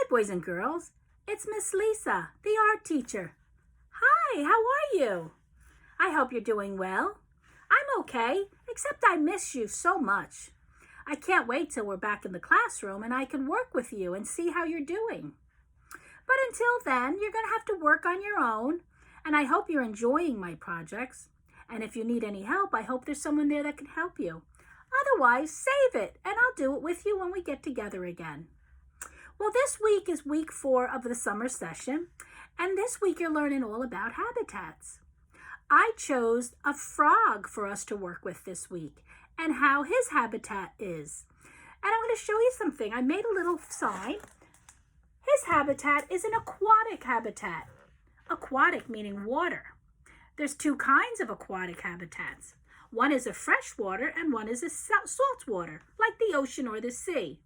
boys and girls. It's Miss Lisa, the art teacher. Hi, how are you? I hope you're doing well. I'm okay, except I miss you so much. I can't wait till we're back in the classroom and I can work with you and see how you're doing. But until then, you're going to have to work on your own, and I hope you're enjoying my projects. And if you need any help, I hope there's someone there that can help you. Otherwise, save it, and I'll do it with you when we get together again. Well, this week is week 4 of the summer session, and this week you're learning all about habitats. I chose a frog for us to work with this week and how his habitat is. And I'm going to show you something. I made a little sign. His habitat is an aquatic habitat. Aquatic meaning water. There's 2 kinds of aquatic habitats. One is a freshwater and one is a saltwater, like the ocean or the sea.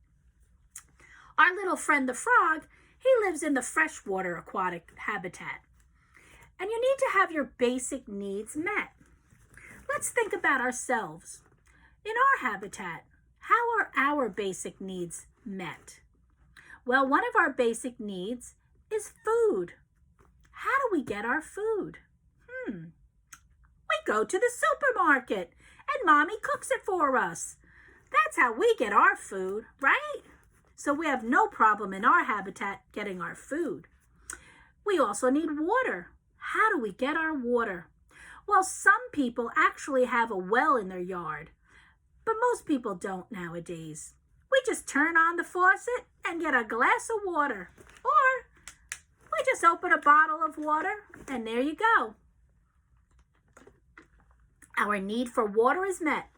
Our little friend the frog, he lives in the freshwater aquatic habitat. And you need to have your basic needs met. Let's think about ourselves. In our habitat, how are our basic needs met? Well, one of our basic needs is food. How do we get our food? We go to the supermarket and Mommy cooks it for us. That's how we get our food, right? So we have no problem in our habitat getting our food. We also need water. How do we get our water? Well, some people actually have a well in their yard, but most people don't nowadays. We just turn on the faucet and get a glass of water, or we just open a bottle of water and there you go. Our need for water is met.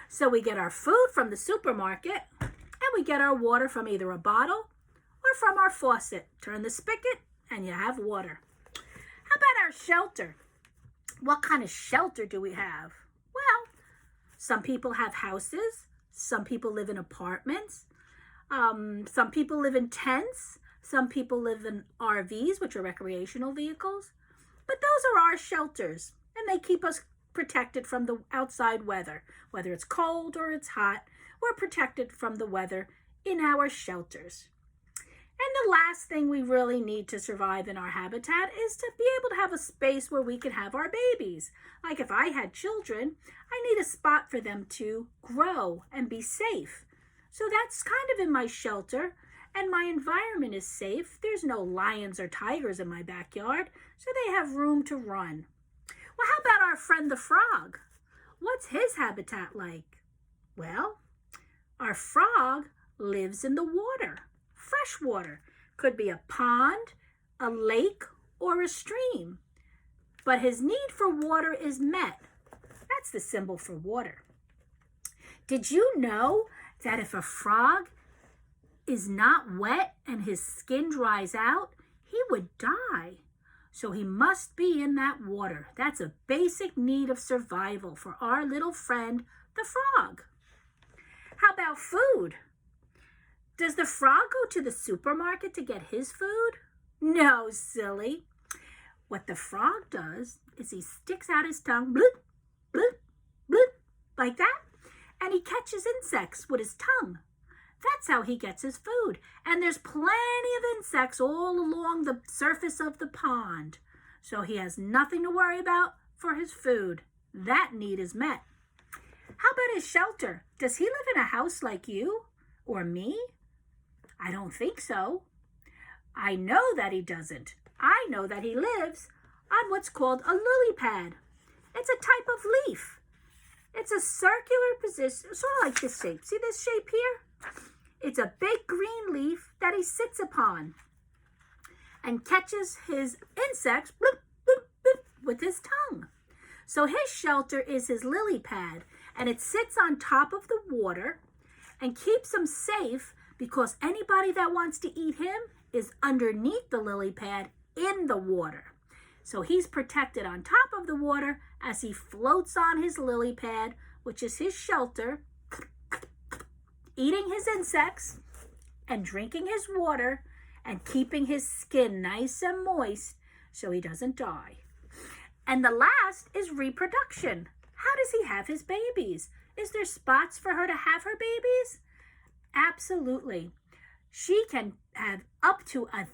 So we get our food from the supermarket and we get our water from either a bottle or from our faucet. Turn the spigot and you have water. How about our shelter? What kind of shelter do we have? Well, some people have houses. Some people live in apartments. Some people live in tents. Some people live in RVs, which are recreational vehicles. But those are our shelters, and they keep us protected from the outside weather. Whether it's cold or it's hot, we're protected from the weather in our shelters. And the last thing we really need to survive in our habitat is to be able to have a space where we can have our babies. Like if I had children, I need a spot for them to grow and be safe. So that's kind of in my shelter, and my environment is safe. There's no lions or tigers in my backyard, so they have room to run. Well, how about our friend the frog? What's his habitat like? Well, our frog lives in the water. Fresh water. Could be a pond, a lake, or a stream. But his need for water is met. That's the symbol for water. Did you know that if a frog is not wet and his skin dries out, he would die? So he must be in that water. That's a basic need of survival for our little friend, the frog. How about food? Does the frog go to the supermarket to get his food? No, silly. What the frog does is he sticks out his tongue, bloop, bloop, bloop, like that, and he catches insects with his tongue. That's how he gets his food. And there's plenty of insects all along the surface of the pond. So he has nothing to worry about for his food. That need is met. How about his shelter? Does he live in a house like you or me? I don't think so. I know that he doesn't. I know that he lives on what's called a lily pad. It's a type of leaf. It's a circular position, sort of like this shape. See this shape here? It's a big green leaf that he sits upon and catches his insects bloop, bloop, bloop, with his tongue. So his shelter is his lily pad, and it sits on top of the water and keeps him safe because anybody that wants to eat him is underneath the lily pad in the water. So he's protected on top of the water as he floats on his lily pad, which is his shelter, eating his insects and drinking his water and keeping his skin nice and moist so he doesn't die. And the last is reproduction. How does he have his babies? Is there spots for her to have her babies? Absolutely. She can have up to 1,000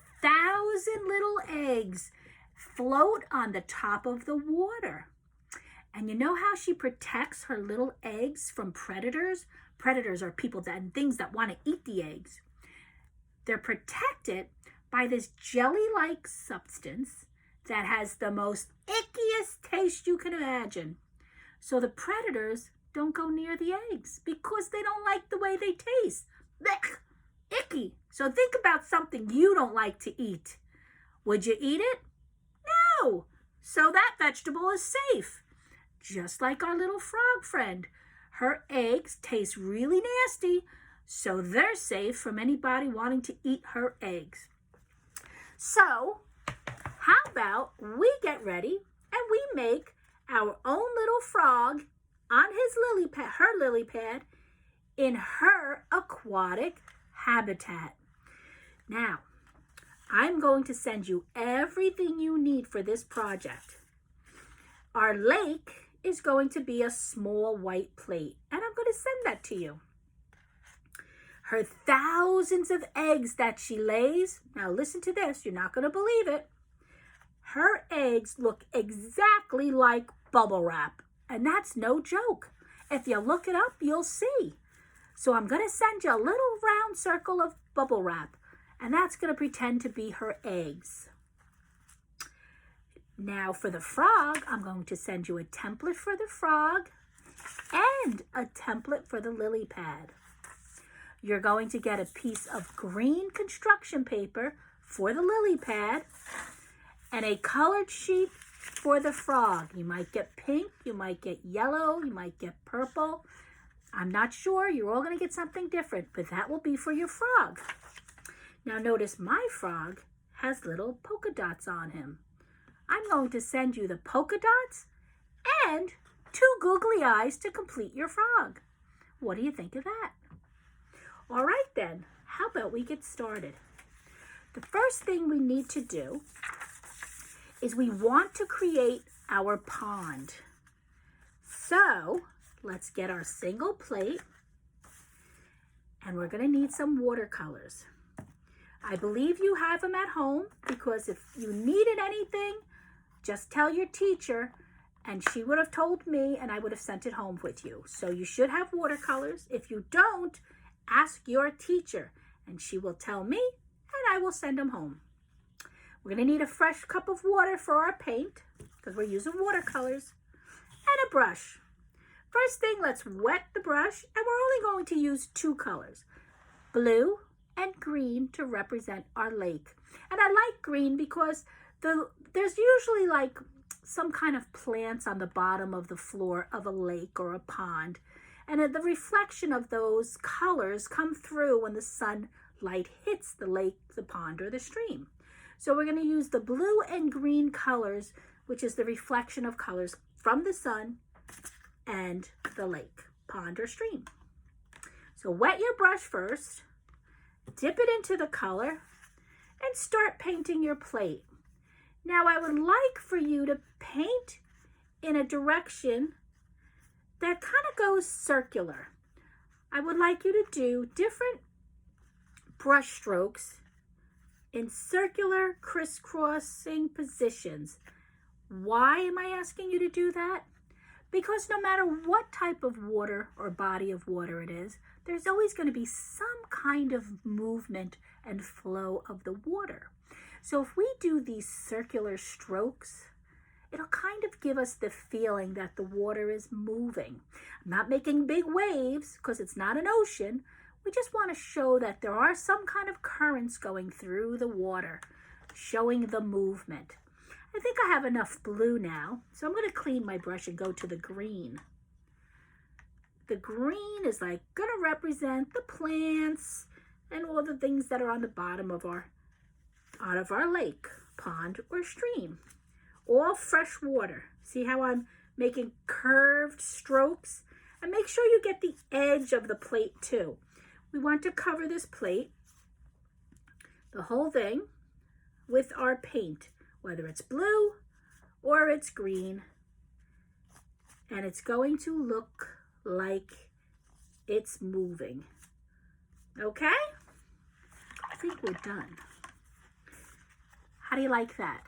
little eggs float on the top of the water. And you know how she protects her little eggs from predators? Predators are people and things that want to eat the eggs. They're protected by this jelly-like substance that has the most ickiest taste you can imagine. So the predators don't go near the eggs because they don't like the way they taste. Blech, icky. So think about something you don't like to eat. Would you eat it? No. So that vegetable is safe. Just like our little frog friend. Her eggs taste really nasty, so they're safe from anybody wanting to eat her eggs. So, how about we get ready and we make our own little frog on her lily pad in her aquatic habitat. Now, I'm going to send you everything you need for this project. Our lake is going to be a small white plate, and I'm going to send that to you. Her thousands of eggs that she lays, now listen to this, you're not going to believe it. Her eggs look exactly like bubble wrap, and that's no joke. If you look it up, you'll see. So I'm going to send you a little round circle of bubble wrap, and that's going to pretend to be her eggs. Now for the frog, I'm going to send you a template for the frog and a template for the lily pad. You're going to get a piece of green construction paper for the lily pad and a colored sheet for the frog. You might get pink, you might get yellow, you might get purple. I'm not sure. You're all going to get something different, but that will be for your frog. Now notice my frog has little polka dots on him. I'm going to send you the polka dots and 2 googly eyes to complete your frog. What do you think of that? All right then, how about we get started? The first thing we need to do is we want to create our pond. So let's get our single plate, and we're going to need some watercolors. I believe you have them at home, because if you needed anything, just tell your teacher and she would have told me and I would have sent it home with you. So you should have watercolors. If you don't, ask your teacher and she will tell me and I will send them home. We're going to need a fresh cup of water for our paint because we're using watercolors, and a brush. First thing, let's wet the brush, and we're only going to use 2 colors, blue and green, to represent our lake. And I like green because there's usually like some kind of plants on the bottom of the floor of a lake or a pond. And the reflection of those colors come through when the sunlight hits the lake, the pond, or the stream. So we're going to use the blue and green colors, which is the reflection of colors from the sun and the lake, pond, or stream. So wet your brush first, dip it into the color, and start painting your plate. Now I would like for you to paint in a direction that kind of goes circular. I would like you to do different brush strokes in circular crisscrossing positions. Why am I asking you to do that? Because no matter what type of water or body of water it is, there's always going to be some kind of movement and flow of the water. So if we do these circular strokes, it'll kind of give us the feeling that the water is moving. I'm not making big waves because it's not an ocean. We just want to show that there are some kind of currents going through the water, showing the movement. I think I have enough blue now, so I'm going to clean my brush and go to the green. The green is like going to represent the plants and all the things that are on the bottom of our lake, pond, or stream. All fresh water. See how I'm making curved strokes? And make sure you get the edge of the plate too. We want to cover this plate, the whole thing, with our paint, whether it's blue or it's green. And it's going to look like it's moving. Okay? think we're done. How do you like that?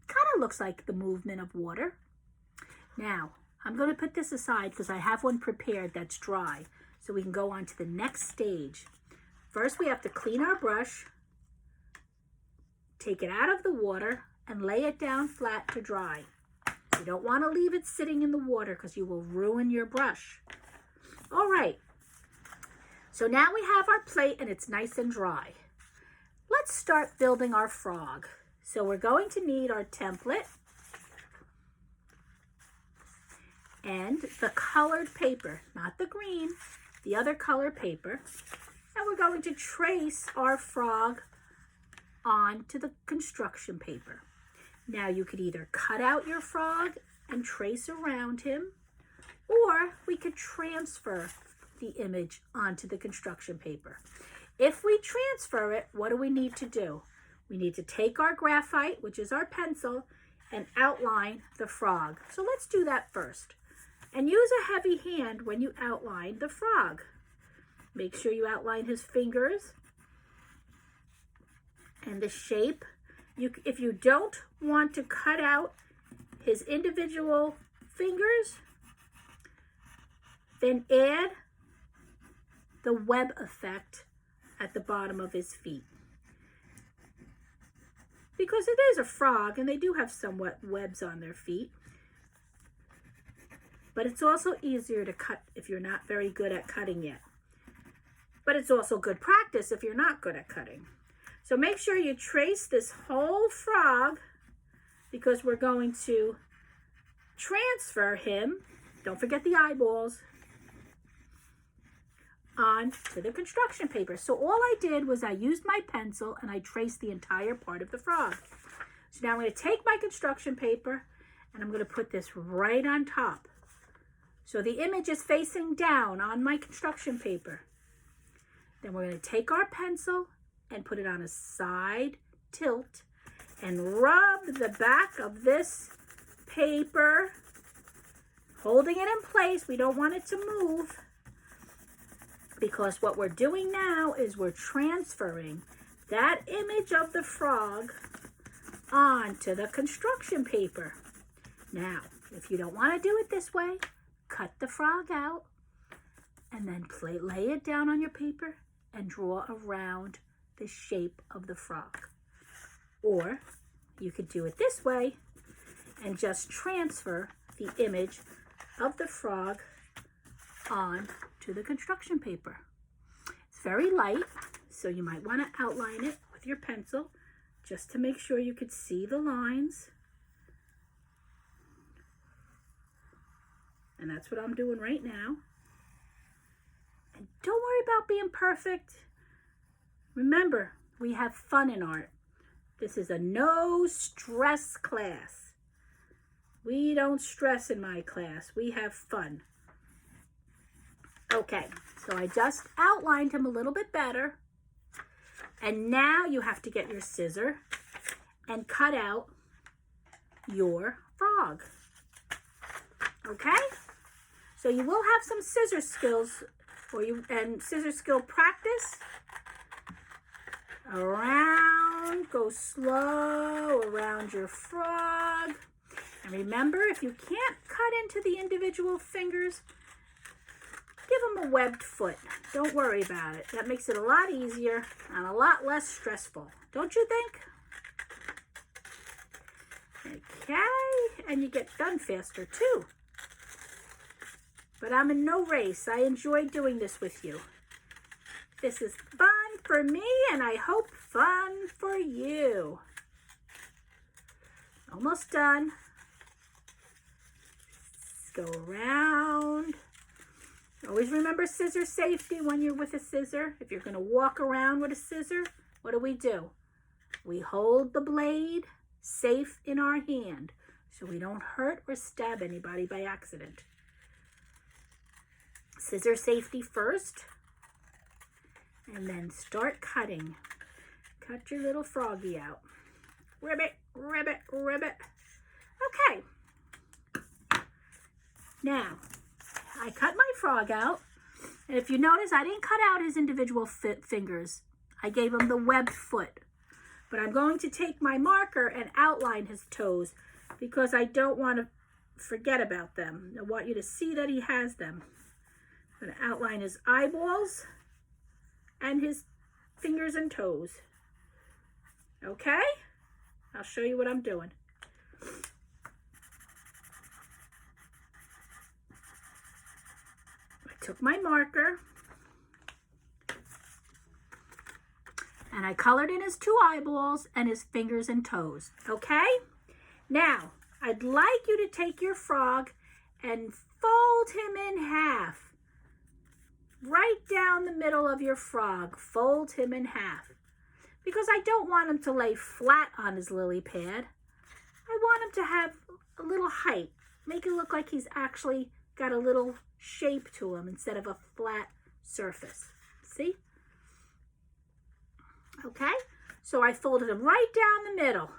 Kind of looks like the movement of water. Now, I'm going to put this aside because I have one prepared that's dry, so we can go on to the next stage. First, we have to clean our brush, take it out of the water, and lay it down flat to dry. You don't want to leave it sitting in the water because you will ruin your brush. All right, so now we have our plate and it's nice and dry. Let's start building our frog. So we're going to need our template and the colored paper, not the green, the other color paper. And we're going to trace our frog onto the construction paper. Now you could either cut out your frog and trace around him, or we could transfer the image onto the construction paper. If we transfer it, what do we need to do? We need to take our graphite, which is our pencil, and outline the frog. So let's do that first. And use a heavy hand when you outline the frog. Make sure you outline his fingers and the shape. If you don't want to cut out his individual fingers, then add the web effect at the bottom of his feet. Because it is a frog and they do have somewhat webs on their feet. But it's also easier to cut if you're not very good at cutting yet. But it's also good practice if you're not good at cutting. So make sure you trace this whole frog because we're going to transfer him, don't forget the eyeballs, onto the construction paper. So all I did was I used my pencil and I traced the entire part of the frog. So now I'm going to take my construction paper and I'm going to put this right on top. So the image is facing down on my construction paper. Then we're going to take our pencil and put it on a side tilt and rub the back of this paper, holding it in place. We don't want it to move because what we're doing now is we're transferring that image of the frog onto the construction paper. Now, if you don't want to do it this way, cut the frog out and then lay it down on your paper and draw around the shape of the frog. Or you could do it this way and just transfer the image of the frog onto the construction paper. It's very light, so you might want to outline it with your pencil just to make sure you could see the lines. And that's what I'm doing right now. And don't worry about being perfect. Remember, we have fun in art. This is a no stress class. We don't stress in my class. We have fun. Okay, so I just outlined him a little bit better. And now you have to get your scissor and cut out your frog. Okay? So you will have some scissor skills and scissor skill practice. Around, go slow around your frog. And remember, if you can't cut into the individual fingers, give them a webbed foot. Don't worry about it. That makes it a lot easier and a lot less stressful. Don't you think? Okay, and you get done faster too. But I'm in no race. I enjoy doing this with you. This is fun for me, and I hope fun for you. Almost done. Let's go around. Always remember scissor safety when you're with a scissor. If you're going to walk around with a scissor, what do? We hold the blade safe in our hand so we don't hurt or stab anybody by accident. Scissor safety first, and then start cutting. Cut your little froggy out. Ribbit, ribbit, ribbit. Okay. Now, I cut my frog out, and if you notice, I didn't cut out his individual fingers. I gave him the webbed foot. But I'm going to take my marker and outline his toes because I don't want to forget about them. I want you to see that he has them. I'm going to outline his eyeballs and his fingers and toes. Okay? I'll show you what I'm doing. I took my marker and I colored in his two eyeballs and his fingers and toes. Okay? Now, I'd like you to take your frog and fold him in half. Right down the middle of your frog, fold him in half. Because I don't want him to lay flat on his lily pad. I want him to have a little height. Make it look like he's actually got a little shape to him instead of a flat surface. See? Okay? So I folded him right down the middle.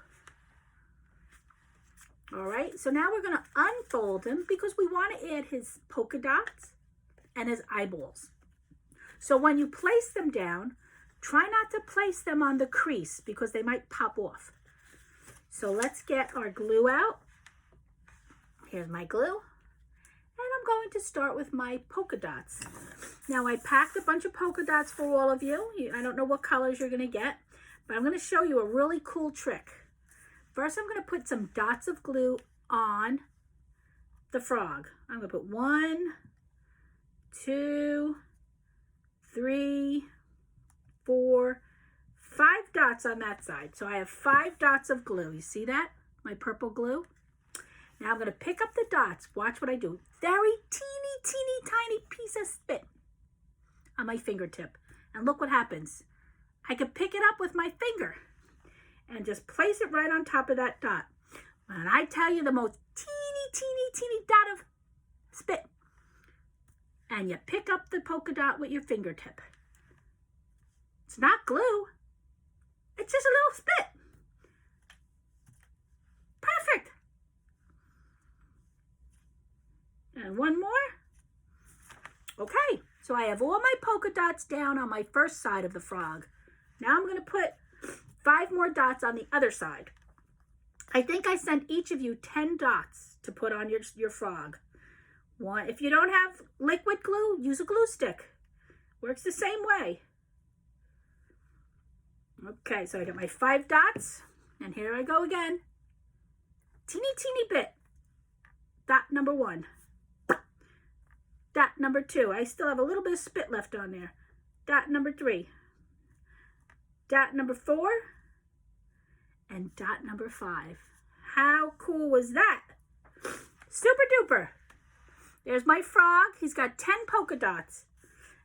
All right, so now we're going to unfold him because we want to add his polka dots and his eyeballs. So when you place them down, try not to place them on the crease because they might pop off. So let's get our glue out. Here's my glue. And I'm going to start with my polka dots. Now I packed a bunch of polka dots for all of you. I don't know what colors you're going to get, but I'm going to show you a really cool trick. First, I'm going to put some dots of glue on the frog. I'm going to put 1, 2, 3, 4, 5 dots on that side. So I have 5 dots of glue. You see that? My purple glue. Now I'm going to pick up the dots. Watch what I do. Very teeny tiny piece of spit on my fingertip. And look what happens. I can pick it up with my finger and just place it right on top of that dot. When I tell you the most teeny dot of spit, and you pick up the polka dot with your fingertip. It's not glue. It's just a little spit. Perfect. And one more. Okay, so I have all my polka dots down on my first side of the frog. Now I'm going to put 5 more dots on the other side. I think I sent each of you 10 dots to put on your frog. One, if you don't have liquid glue, use a glue stick. Works the same way. Okay, so I got my 5 dots, and here I go again. Teeny bit. Dot number 1. Dot number 2. I still have a little bit of spit left on there. Dot number 3. Dot number 4. And dot number 5. How cool was that? Super duper. There's my frog. He's got 10 polka dots.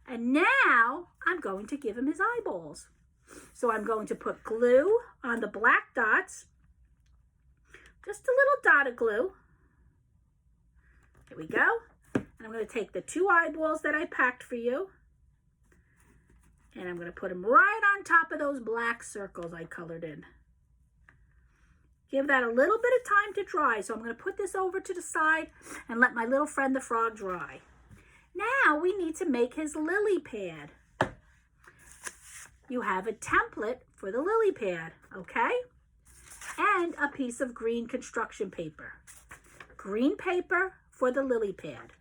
And now I'm going to give him his eyeballs. So I'm going to put glue on the black dots. Just a little dot of glue. Here we go. And I'm going to take the 2 eyeballs that I packed for you. And I'm going to put them right on top of those black circles I colored in. Give that a little bit of time to dry. So I'm going to put this over to the side and let my little friend the frog dry. Now we need to make his lily pad. You have a template for the lily pad, okay? And a piece of green construction paper. Green paper for the lily pad.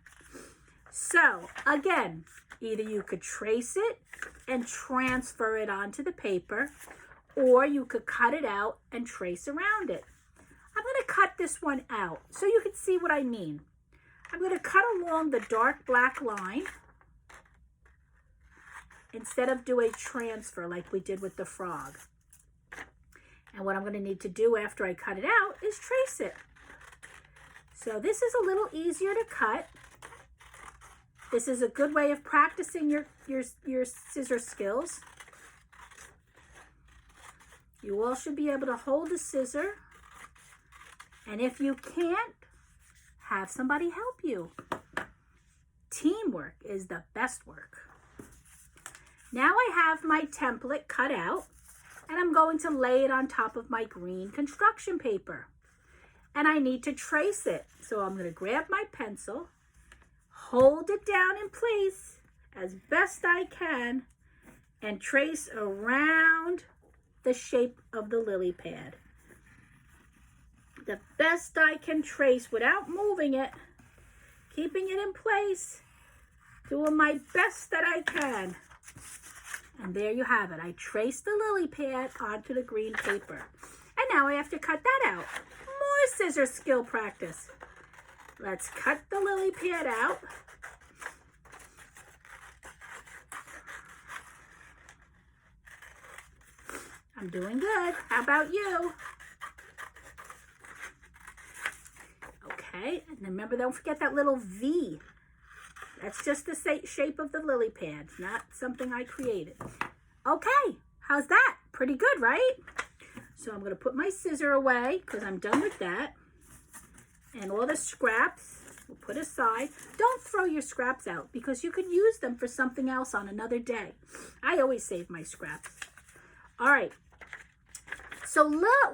So again, either you could trace it and transfer it onto the paper, or you could cut it out and trace around it. I'm going to cut this one out so you can see what I mean. I'm going to cut along the dark black line instead of do a transfer like we did with the frog. And what I'm going to need to do after I cut it out is trace it. So this is a little easier to cut. This is a good way of practicing your scissor skills. You all should be able to hold the scissor. And if you can't, have somebody help you. Teamwork is the best work. Now I have my template cut out, and I'm going to lay it on top of my green construction paper. And I need to trace it. So I'm going to grab my pencil, hold it down in place as best I can, and trace around the shape of the lily pad. The best I can trace without moving it, keeping it in place, doing my best that I can. And there you have it. I traced the lily pad onto the green paper. And now I have to cut that out. More scissor skill practice. Let's cut the lily pad out. I'm doing good. How about you? Okay, and remember, don't forget that little V. That's just the shape of the lily pad, not something I created. Okay, how's that? Pretty good, right? So I'm going to put my scissor away because I'm done with that. And all the scraps we'll put aside. Don't throw your scraps out because you could use them for something else on another day. I always save my scraps. All right. So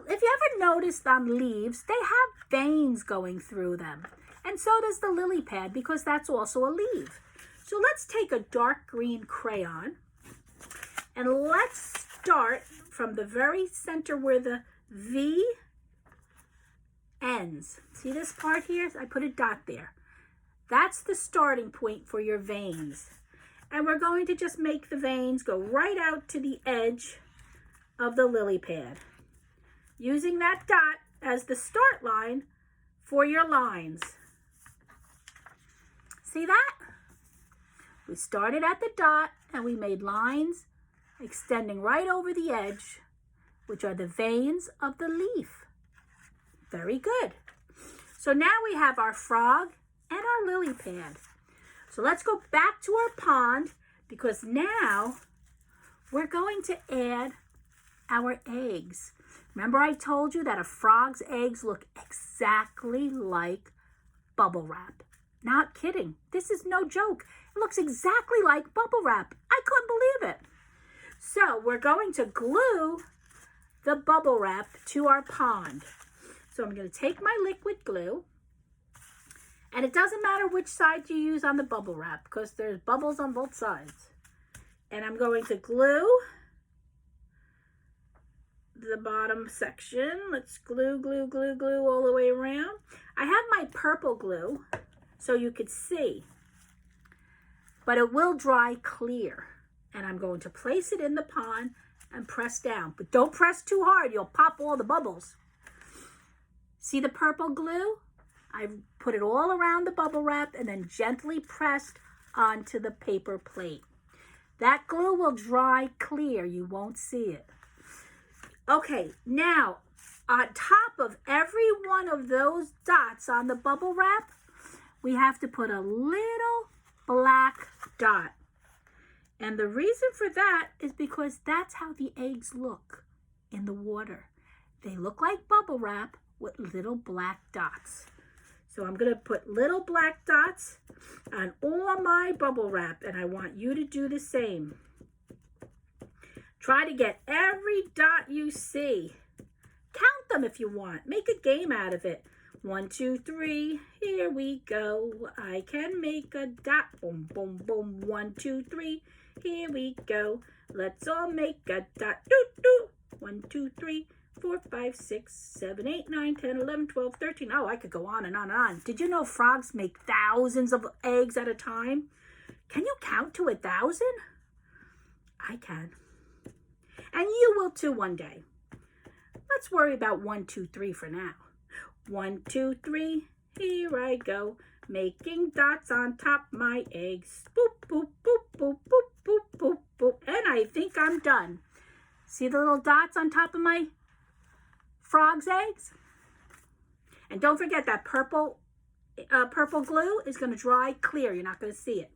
if you ever noticed on leaves, they have veins going through them. And so does the lily pad because that's also a leaf. So let's take a dark green crayon and let's start from the very center where the V ends. See this part here? I put a dot there. That's the starting point for your veins. And we're going to just make the veins go right out to the edge of the lily pad, using that dot as the start line for your lines. See that? We started at the dot and we made lines extending right over the edge, which are the veins of the leaf. Very good. So now we have our frog and our lily pad. So let's go back to our pond because now we're going to add our eggs. Remember I told you that a frog's eggs look exactly like bubble wrap. Not kidding. This is no joke. It looks exactly like bubble wrap. I couldn't believe it. So we're going to glue the bubble wrap to our pond. So I'm going to take my liquid glue, and it doesn't matter which side you use on the bubble wrap because there's bubbles on both sides. And I'm going to glue the bottom section. Let's glue, glue, glue, glue all the way around. I have my purple glue so you could see, but it will dry clear. And I'm going to place it in the pond and press down. But don't press too hard. You'll pop all the bubbles. See the purple glue? I've put it all around the bubble wrap and then gently pressed onto the paper plate. That glue will dry clear. You won't see it. Okay, now on top of every one of those dots on the bubble wrap, we have to put a little black dot. And the reason for that is because that's how the eggs look in the water. They look like bubble wrap with little black dots. So I'm going to put little black dots on all my bubble wrap, and I want you to do the same. Try to get every dot you see. Count them if you want. Make a game out of it. 1, 2, 3, here we go. I can make a dot. Boom, boom, boom. 1, 2, 3, here we go. Let's all make a dot. Doo, doo. 1, 2, 3, 4, 5, 6, 7, 8, 9, 10, 11, 12, 13. Oh, I could go on and on and on. Did you know frogs make thousands of eggs at a time? Can you count to 1,000? I can. And you will too one day. Let's worry about 1, 2, 3 for now. 1, 2, 3, here I go, making dots on top my eggs. Boop, boop, boop, boop, boop, boop, boop, boop. And I think I'm done. See the little dots on top of my frog's eggs? And don't forget that purple glue is going to dry clear. You're not going to see it.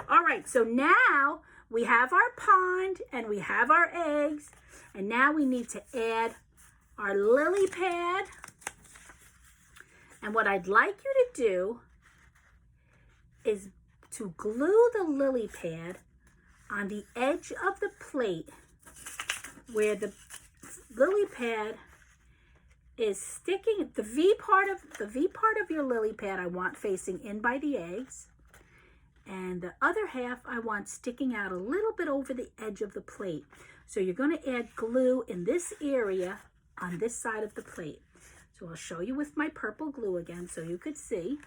All right, so now we have our pond and we have our eggs. And now we need to add our lily pad. And what I'd like you to do is to glue the lily pad on the edge of the plate where the lily pad is sticking. The V part of your lily pad I want facing in by the eggs. And the other half I want sticking out a little bit over the edge of the plate. So you're going to add glue in this area on this side of the plate. So I'll show you with my purple glue again so you could see.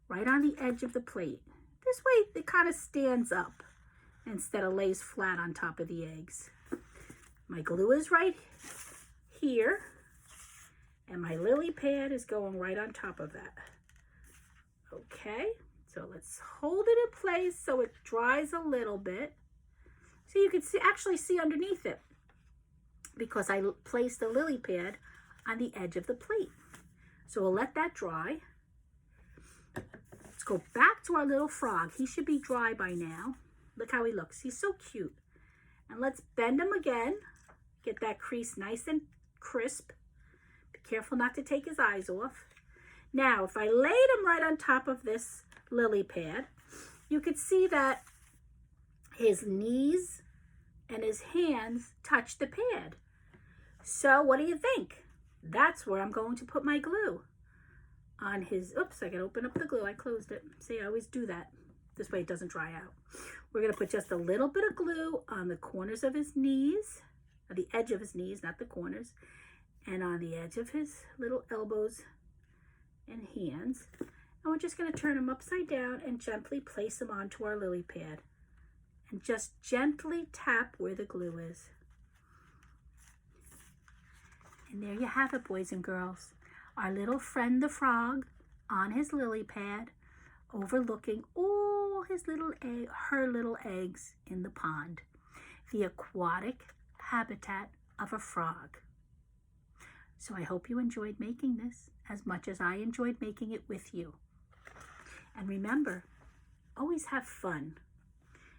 Right on the edge of the plate. This way it kind of stands up instead of lays flat on top of the eggs. My glue is right here, and my lily pad is going right on top of that. Okay, so let's hold it in place so it dries a little bit. So you can actually see underneath it because I placed the lily pad on the edge of the plate. So we'll let that dry. Let's go back to our little frog. He should be dry by now. Look how he looks. He's so cute. And let's bend him again. Get that crease nice and crisp. Be careful not to take his eyes off. Now, if I laid him right on top of this lily pad, you could see that his knees and his hands touch the pad. So what do you think? That's where I'm going to put my glue. On his, oops, I can open up the glue. I closed it. See, I always do that. This way it doesn't dry out. We're going to put just a little bit of glue on the corners of his knees, on the edge of his knees, not the corners, and on the edge of his little elbows and hands. And we're just going to turn him upside down and gently place him onto our lily pad. And just gently tap where the glue is. And there you have it, boys and girls. Our little friend the frog on his lily pad, overlooking all his little her little eggs in the pond. The aquatic habitat of a frog. So I hope you enjoyed making this as much as I enjoyed making it with you. And remember, always have fun.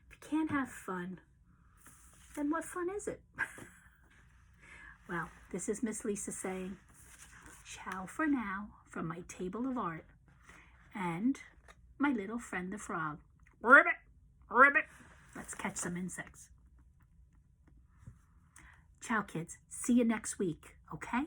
If you can't have fun, then what fun is it? Well, this is Miss Lisa saying, ciao for now from my table of art and my little friend the frog. Ribbit, ribbit. Let's catch some insects. Ciao, kids. See you next week, okay?